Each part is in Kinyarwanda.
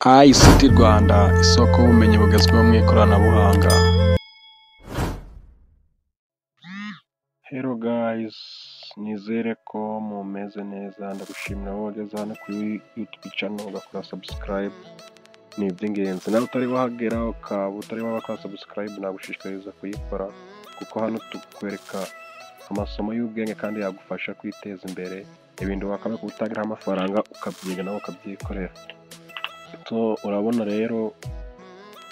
ICT Rwanda, isoko y'ubumenyi bugezweho mu ikoranabuhanga. Hello guys, nizere ko mumeze neza. Ndagushimira wowe wageze hano kuri YouTube channel ugakora subscribe, ni iby'ingenzi. Nawe utari wahagera ukaba utari wabakora subscribe, nagushishikariza kuyikora kuko hano tukwereka amasomo y'ubwenge kandi yagufasha kwiteza imbere, ibintu wakaba kutagira amafaranga ukabyiga nawe ukabyikorera. So urabona rero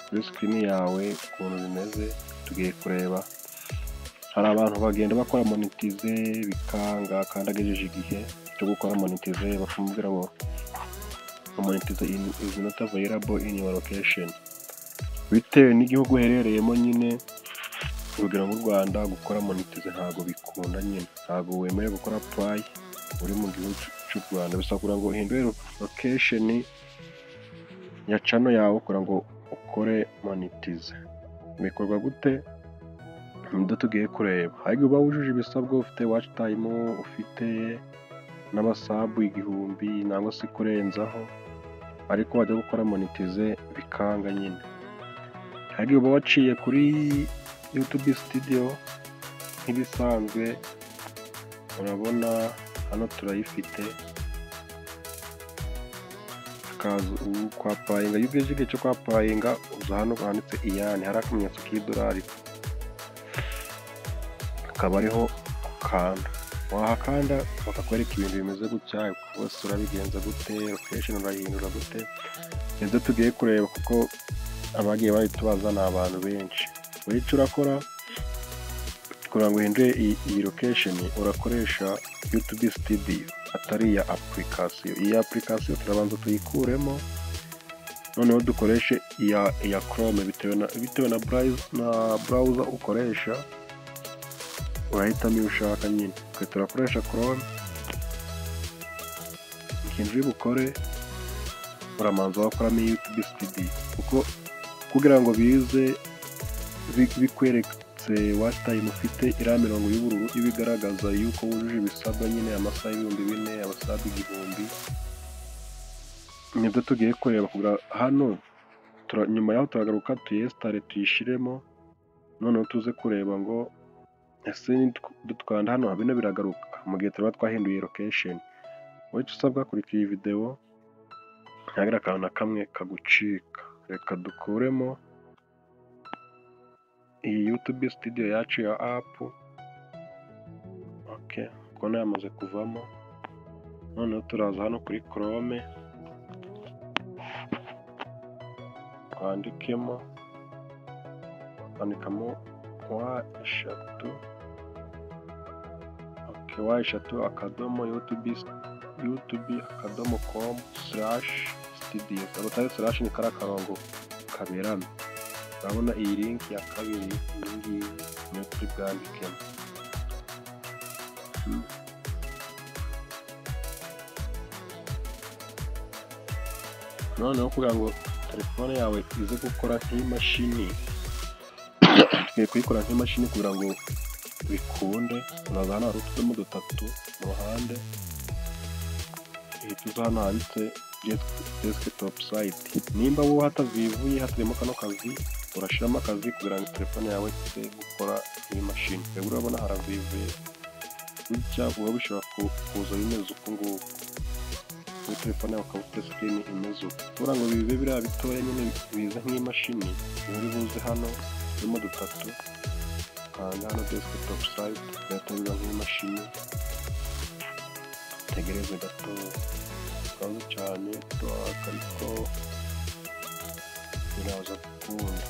kuri screen yawe ukuntu bimeze, tugiye kureba hari abantu bagenda bakora monetize bikanga kandi agejeje igihe cyo gukora monetize bakamubwira ngo monetize is not available in your location, bitewe n'igihugu uherereyemo. Nyine urugero mu Rwanda gukora monetize ntago bikunda, nyine ntago wemerewe gukora apply uri mu gihugu cy'u Rwanda. Bisabwa ngo uhindure location ya channel yawe kugira ngo ukore monetize. Bikorwa gute? Nibyo tugiye kureba. Ariko uba wujuje ibisabwa, ufite watch time, ufite n'abasabu 1000 nangwa se kurenzaho, ariko wajya gukora monetize bikanga nyine. Ariko uba waciye kuri YouTube Studio nk'ibisanzwe, urabona hano turayifite. Kwa payinga iyo ugejeje igihe cyo kwa payinga uza hano handitse iyani, hari akamenyetso k'idolari akaba ariho ukanda. Wahakanda bakakwereka ibintu bimeze gutya, bose urabigenza gute, location urahindura gute. Nibyo tugiye kureba kuko abagiye bahitubaza ni abantu benshi. Icyo urakora kugira ngo uhindure iyi location, urakoresha YouTube Studio atari ya application. Iyi application turabanza tuyikuremo, noneho dukoreshe iya Chrome bitewe na browser ukoresha, urahitamo iyo ushaka nyine. Twe turakoresha Chrome. Ikintu uri bukore uramanza wakoramo YouTube Studio kuko kugira ngo bize bikweretse watch time ufite iriya mirongo y'ubururu ibigaragaza yuko wujuje ibisabwa, nyine amasaha 4000, abasaha 1000. Nibyo tugiye kureba kugira hano. Nyuma yaho turagaruka tuyestare tuyishiremo, noneho tuze kureba ngo ese dutwanda hano bino biragaruka mu gihe turaba twahinduye location. Wowe usabwa kuri iyi video ntagira akantu na kamwe kagucika. Reka dukuremo iyi YouTube Studio yacu ya app. Okay, kona yamaze kuvamo. Noneho turaza hano kuri Chrome, twandikamo wa3 akadomo youtube.com/studio. Abataye slash ni karakarongo kaberamo. Urabona iyi link ya kabiri iyi niyo turi bwandikemo. Noneho kugira ngo telefone yawe ize gukora nk'imashini, tugiye kuyikora nk'imashini kugira ngo bikunde. Uraza hano hari utudomo 3 mu ruhande, tuza hano handitse desktop site. Nimba wowe hatavivuye hatarimo kano kazi, urashiramo akazi kugira ngo telefone yawe ize gukora nk'imashini. Rero urabona haravivuye gutya, wowe bishobora kuza bimeze uko nguko kuri telefone yawe, ukaba ufite screen imeze uko. Kugira ngo bibe biriya bitoya nyine biza nk'imashini, uri buze hano turimo 3 kandi hano desktop site yatanga nk'imashini. Tegereze gato kandi cyane twakariko biraza gukunda.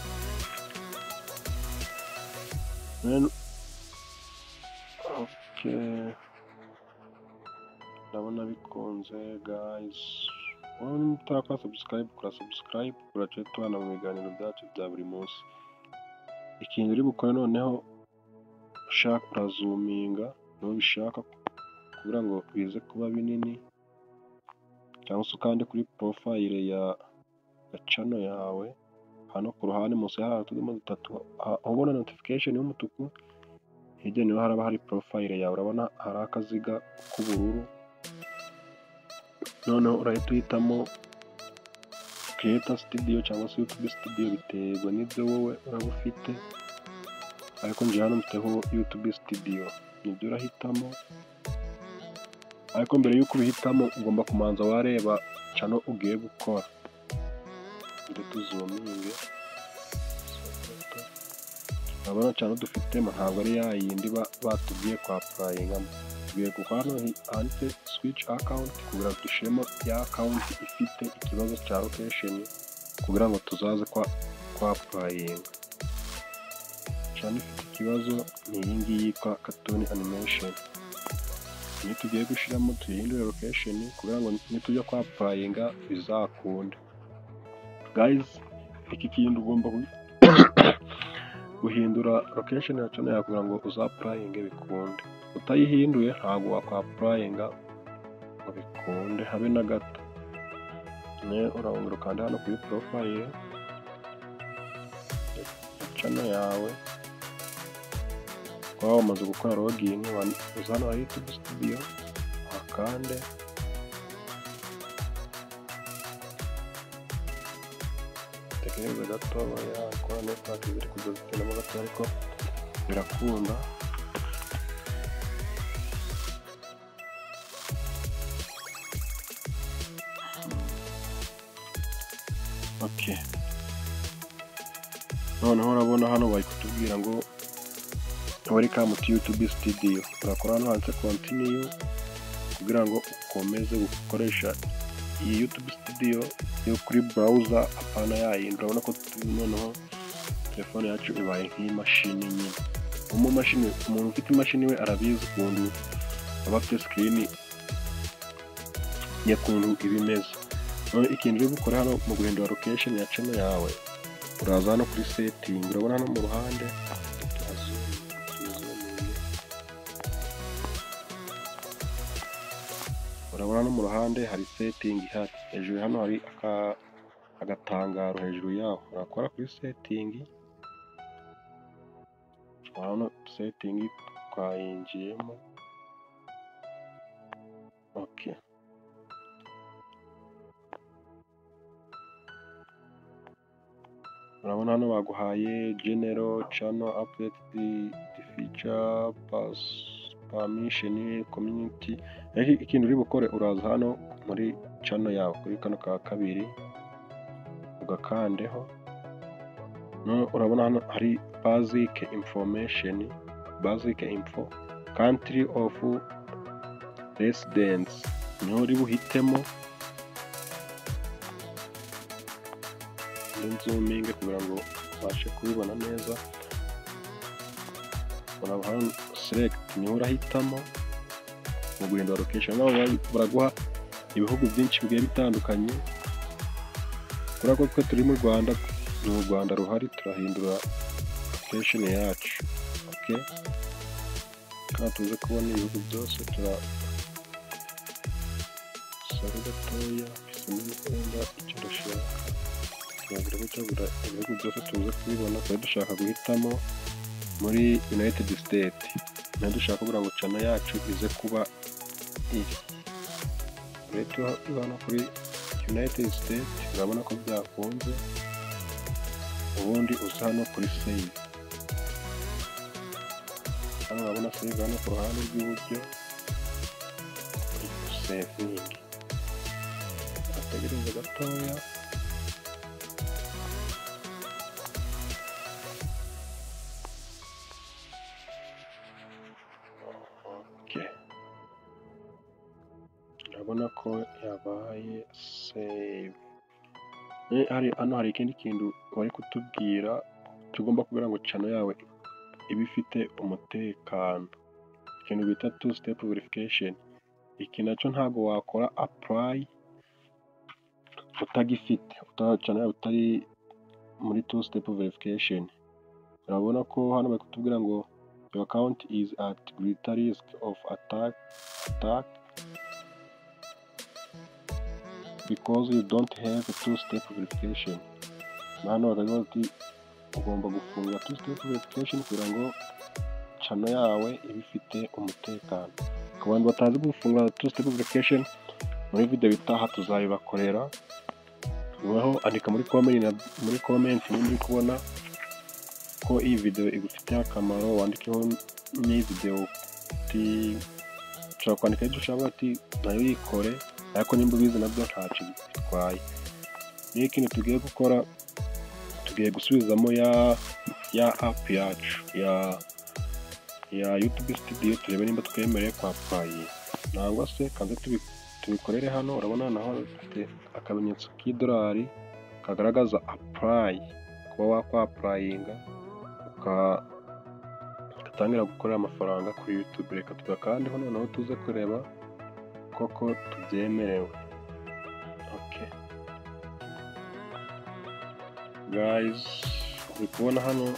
Okay, ndabona bikunze guys. Wowe mutaka subscribe, kora subscribe kuraje tubana mu biganiro byacu bya buri munsi. Ikintu uri bukore noneho ushaka urazuminga, niba bishaka kugira ngo bize kuba binini, cyangwa se ukande kuri profile ya channel yawe. Hano ku ruhande munsi hari utudomo 3 ubona notification y'umutuku, hirya niho haraba hari profile yawe. Urabona hari akaziga k'ubururu, noneho urahita uhitamo Creator Studio cyangwa se YouTube Studio biterwa n'ibyo wowe uraba ufite, ariko njye hano mfiteho YouTube Studio, nibyo urahitamo. Ariko mbere y'uko ubihitamo ugomba kumanza wareba channel ugiye gukora. Tuzuminge, urabona channel dufitemo ntabwo ari ya yindi batubwiye kwa applyingamo. Tugiye gukora hano handitse switch account kugira ngo dushiremo ya account ifite ikibazo cya location kugira ngo tuzaze kwa applyinga. Channel ifite ikibazo ni iyi ngiyi yitwa Cartoon Animation. Iyo tugiye gushiramo tuyihindure location kugira ngo nitujya kwa applyinga bizakunda. Guys, iki kintu ugomba guhindura location ya channel kugira ngo uzapplyinge bikunde. Utayihinduye ntabwo wakwa applyinga ngo bikunde habe na gato. Urabona ukanda hano kuri profile ya channel yawe. Kwa wamaze gukora login uzana wa YouTube Studio akande. Tegereza gato yakora network biri kugezemo gato ariko birakunda. Okay. Noneho urabona hano bari kutubwira ngo welcome to YouTube Studio. Urakora hano handitse continue kugira ngo ukomeze gukoresha iyi YouTube Studio yo kuri browser apana yayindi. Urabona ko noneho telefone yacu ibaye nk'imashini nyine. Umuntu ufite imashini we arabizi ukuntu aba afite screen y'ukuntu ibimeze. Ikintu cyo gukora hano mu guhindura location ya channel yawe, uraza hano kuri setting. Urabona hano mu ruhande hari setting ihari. Hejuru hano hari agatangaro hejuru yaho. Urakora kuri setting. Hano setting twayinjiyemo. Okay. Urabona hano baguhaye general channel update the feature permission community. Ikintu uri bukore uraza hano muri channel yawe kuri kano ka kabiri ugakandeho. Urabona hano hari basic info, country of residence niho uri buhitemo. Zooming kugira ngo ubashe kubibona neza. Urabona hano select niho urahitamo mu guhindura location. Naho baraguha ibihugu byinshi bigiye bitandukanye. Kubera ko turi mu Rwanda, ni u Rwanda ruhari, turahindura location yacu. Okay, kandi tuze kubona ibihugu byose sari gatoya bisimenda icyo dushaka. Turagira ibihugu byose tuze kubibona. Twari dushaka guhitamo muri United States. Niyo dushaka kugira ngo channel yacu ize kuba iri. Rero hano kuri United States urabona ko byakunze. Ubundi uza hano kuri save. Hano urabona save hano ku ruhande rw'iburyo. Saving. Ategereza gatoya. Urabona ko yabaye save. Hano hari ikindi kintu bari kutubwira tugomba kugira ngo channel yawe iba ifite umutekano. Ikintu bita two step verification. Iki nacyo ntabwo wakora apply utagifite, channel yawe utari muri two step verification. Urabona ko hano bari kutubwira ngo your account is at greater risk of attack because you don't have a two-step verification. Hano bakavuga ati ugomba gufunga two-step verification kugira ngo channel yawe iba ifite umutekano. Ku bantu batazi gufunga two-step verification, muri video bitaha tuzabibakorera Ngaho andika muri comment nimba uri kubona ko iyi video igufitiye akamaro, wandikeho n'iyi video ushobora kwandika ibyo ushaka ati nayo yikore, ariko nimba ubizi nabyo ntacyo bitwaye. Niyo ikintu tugiye gukora, tugiye gusubizamo ya app yacu ya YouTube Studio, turebe nimba twemereye kwa apply nangwa se kanze tubikorere hano. Urabona naho dufite akamenyetso k'idolari kagaragaza apply, kuba wakwa applyinga ugatangira gukorera amafaranga kuri YouTube. Reka tugakandeho noneho tuze kureba koko tubyemerewe. Okay guys, uri kubona hano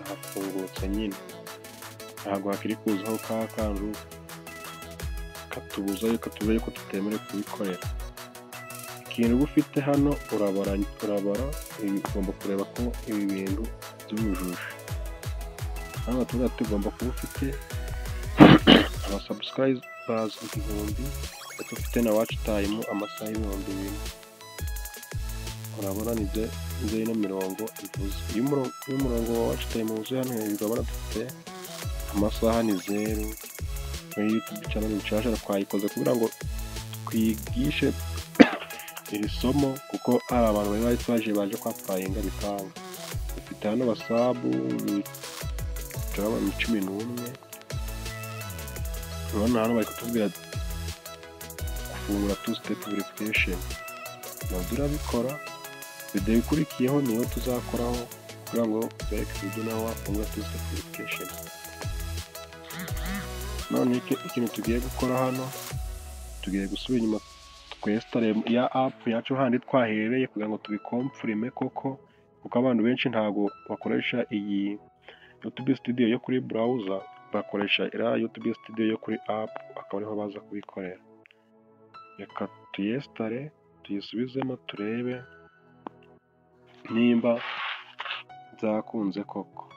hafungutse nyine, ntabwo hakiri kuzaho ka kanzu katubuza yuko tuvuye ko tutemerewe kubikorera. Ikintu uba ufite hano urabara, ugomba kureba ko ibi bintu byujuje. Hano tugomba kuba ufite aba subscribers 1000, ufite na watch time amasaha 2000. Urabona nibyo ino mirongo ivuze. Iyo umurongo wa watch time wuzuye hano hejuru, urabona dufite amasaha ni 0. Muri YouTube channel nshasha twayikoze kugira ngo twigishe iri somo, kuko ari abantu bari baje kwa applyinga bikanga. Dufite hano basabu ni 11. Urabona hano bari kutubwira gufungura 2-step verification, nabyo urabikora. Video ikurikiyeho niyo tuzakoraho kugira ngo bereke uburyo nawe wafungura 2-step verification. None ikintu tugiye gukora hano, tugiye gusubira inyuma twestare ya app yacu handi twahereye kugira ngo tubikomfirime koko, kuko abantu benshi ntago bakoresha iyi YouTube Studio yo kuri browser, bakoresha YouTube Studio yo kuri app, akaba ariho baza kubikorera. Reka tuyestare tuyisubizemo turebe nimba byakunze koko.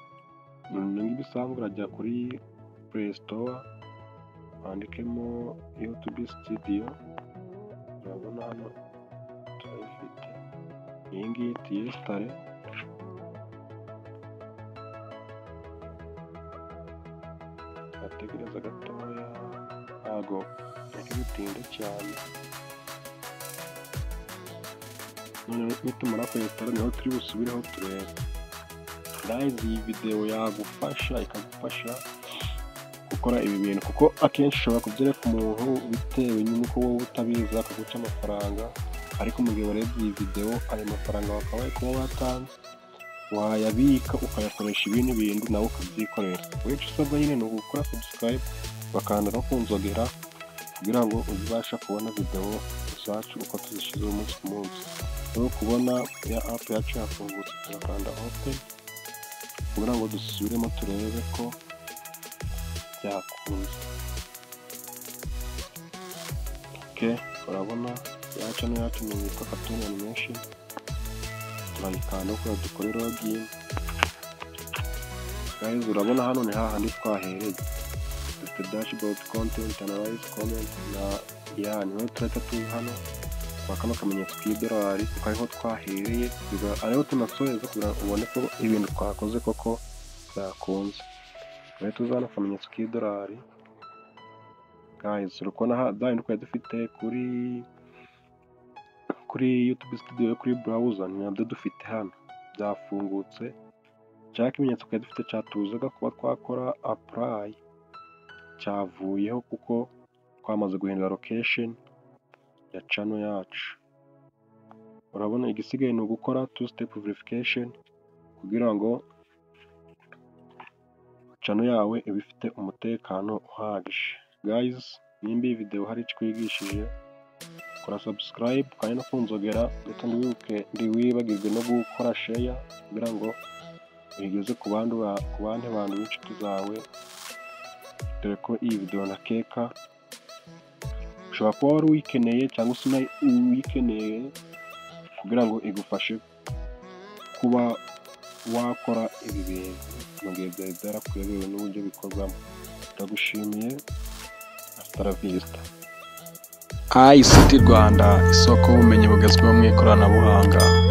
N'ibisanzwe urajya kuri Play Store, wandikemo YouTube Studio. Urabona hano turayifite, iyi ngiyi tuyestare. Ategereza gatoya, ntago bitinde cyane. Nitumara kuyestara niho turi busubireho turebe. Guys, iyi video yagufasha, ikagufasha gukora ibi bintu, kuko akenshi ushobora kubyereka umuntu bitewe n'uko wowe utabizi akaguca amafaranga, ariko mu gihe warebye iyi video ayo mafaranga wakabaye kuba watanze wayabika ukayakoresha ibindi bintu nawe ukabyikorera. Wowe usabwa nyine ni ugukora subscribe, bakanda no kunzogera kugira ngo ubashe kubona video zacu uko tuzishize umunsi ku munsi. Rero kubona ya app yacu yafungutse, turakanda open kugira ngo dusubiremo turebe ko byakunze. Okay, urabona ya channel yacu ni yitwa Cartoon Animation. Turayikanda uko dukore login. Guys, urabona hano ni hahandi twahereye. Dufite dashboard, content, analyze, comment na niho turahita tuzi hano kwa kano kamenyetso k'idolari, kuko ariho twahereye, ariho tunasoreza kugira ngo ubone ko ibintu twakoze koko byakunze. Rero tuzana akamenyetso k'idolari. Guys, urabona dahindi twari dufite kuri YouTube Studio yo kuri browser, nabyo dufite hano byafungutse. Cyangwa ikimenyetso twari dufite cyatuzaga kuba twakora apply cyavuyeho, kuko twamaze guhindura location ya channel yacu. Urabona igisigaye ni ugukora 2-step verification kugira ngo channel yawe ibe ifite umutekano uhagije. Guys, nimba iyi video hari icyo twigishije, kora subscribe kandi no kunzogera, ndetse ntiwibagirwe no gukora share kugira ngo igeze ku bandi bantu b'inshuti zawe, dore ko iyi video nakeka ushobora kuba wari uyikeneye cyangwa se uyikeneye kugira ngo igufashe kuba wakora ibi bintu mu gihe byari byarakuyobewe n'uburyo bikorwamo. Ndagushimiye, hasta la vista. ICT Rwanda, isoko y'ubumenyi bugezweho mu ikoranabuhanga.